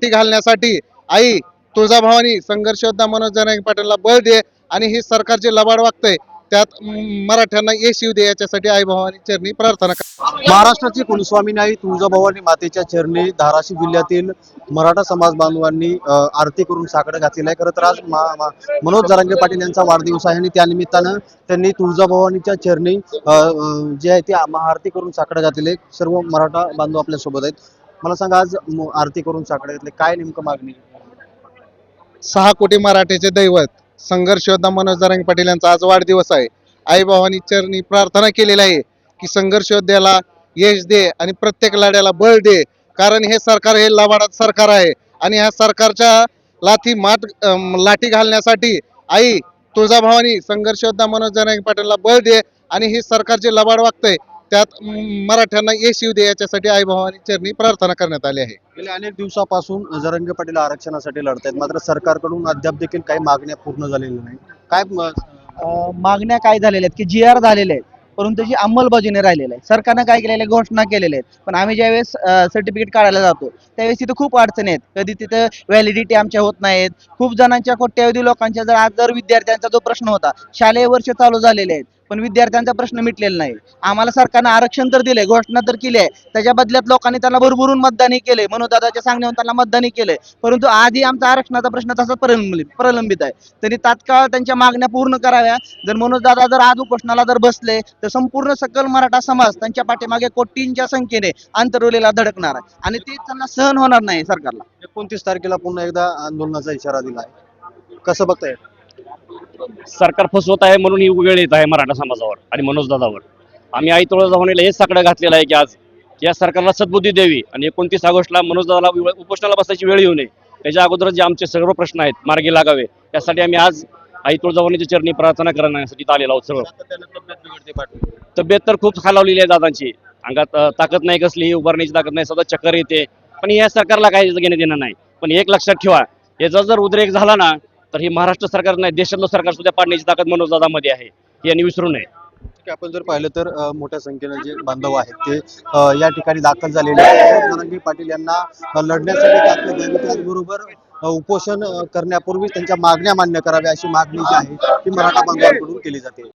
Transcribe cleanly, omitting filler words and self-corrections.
ती घालण्यासाठी आई तुळजाभवानी संघर्ष योद्धा मनोज जरांगे पाटीलला बळ दे आणि ही सरकारचे लबाड वागतंय त्यात मराठ्यांना यश येऊ दे याच्यासाठी आई भवानी चरणी प्रार्थना महाराष्ट्राची कुलस्वामिनी आई तुळजाभवानी मातेच्या चरणी धाराशिव जिल्ह्यातील मराठा समाज बांधवांनी आरती करून साकडं घातलेलं आहे। खरं तर आज मनोज जरांगे पाटील यांचा वाढदिवस आहे आणि त्यानिमित्तानं त्यांनी तुळजाभवानीच्या चरणी जे आहे ते महाआरती करून साकडं घातलेले। सर्व मराठा बांधव आपल्या सोबत आहेत। मला सांगा, आज आरती करून साकडं घातले, काय नेमकं मागणी? 6 कोटी मराठ्याचे दैवत संघर्ष योद्धा मनोज जरांगे पाटील यांचा आज वाढदिवस आहे। आई भवानी चरणी प्रार्थना केलेली आहे की संघर्ष योद्ध्याला यश दे आणि प्रत्येक लढ्याला बळ दे, कारण हे सरकार हे लबाडात सरकार आहे आणि ह्या सरकारच्या लाठी घालण्यासाठी आई तुळजाभवानी संघर्ष योद्धा मनोज जरांगे पाटीलला बळ दे आणि ही सरकारचे लबाड वागतंय त्यात मराठ्यांना यश येऊ दे याच्यासाठी आई भवानी चरणी प्रार्थना करण्यात आली आहे। गेल्या अनेक दिवसापासून जरांगे पाटील आरक्षणासाठी लढत आहेत, मात्र सरकारकडून अद्याप देखील काही मागण्या पूर्ण झालेल्या नाही। काय मागण्या काय झालेल्या आहेत की जी आर झालेले आहेत, परंतु त्याची अंमलबजावणी नाही राहिलेली आहे। सरकारनं काय केलेलं आहे, घोषणा केलेल्या आहेत, पण आम्ही ज्यावेळेस सर्टिफिकेट काढायला जातो त्यावेळेस तिथं खूप अडचणी आहेत। कधी तिथं व्हॅलिडिटी आमच्या होत नाहीत। खूप जणांच्या, कोट्यावधी लोकांच्या जर विद्यार्थ्यांचा जो प्रश्न होता, शालेय वर्ष चालू झालेले आहेत पण विद्यार्थ्यांचा प्रश्न मिटलेला नाही। आम्हाला सरकारनं आरक्षण तर दिलंय, घोषणा तर केली आहे, त्याच्या बदल्यात लोकांनी त्यांना भरभरून मतदानही केले, मनोज दादाच्या सांगण्यावर त्यांना मतदानही केलंय, परंतु आधी आमचा आरक्षणाचा प्रश्न तसाच प्रलंबित आहे। त्यांनी तात्काळ त्यांच्या मागण्या पूर्ण कराव्या। जर मनोज दादा जर आज उपोषणाला जर बसले तर संपूर्ण सकल मराठा समाज त्यांच्या पाठीमागे कोटींच्या संख्येने आंतरवलीला धडकणार आहे आणि ते त्यांना सहन होणार नाही। सरकारला 29 तारखेला पुन्हा एकदा आंदोलनाचा इशारा दिला आहे, कसं बघताय? सरकार फसवत आहे म्हणून ही वेळ येत आहे मराठा समाजावर आणि मनोज दादावर। आम्ही आई तुळजाभवानीला हेच साकडं घातलेलं आहे की आज या सरकारला सद्बुद्धी द्यावी आणि 29 ऑगस्टला मनोज दादाला उपोषणाला बसायची वेळ येऊ नये, त्याच्या अगोदर जे आमचे सर्व प्रश्न आहेत मार्गी लागावे यासाठी आम्ही आज आई तुळजाभवानीच्या चरणी प्रार्थना करण्यासाठी आलेलो आहोत। सगळं तब्येत तर खूप खालावलेली आहे दादांची, अंगात ताकद नाही, कसली उभारण्याची ताकद नाही, सतत चक्कर येते, पण या सरकारला काही घेणं देणं नाही। पण एक लक्षात ठेवा, याचा जर उद्रेक झाला ना तर ही महाराष्ट्र सरकार नाही, देशातलं सरकार सुद्धा पाडण्याची ताकद मनोज दादामध्ये आहे, हे यांनी विसरू नये। आपण जर पाहिलं तर मोठ्या संख्येने जे बांधव आहेत ते या ठिकाणी दाखल झालेले आहेत। जरांगे पाटील यांना लढण्यासाठी ताकद द्यावी, त्याचबरोबर उपोषण करण्यापूर्वी त्यांच्या मागण्या मान्य कराव्या अशी मागणी जी आहे ती मराठा बांधवांकडून केली जाते।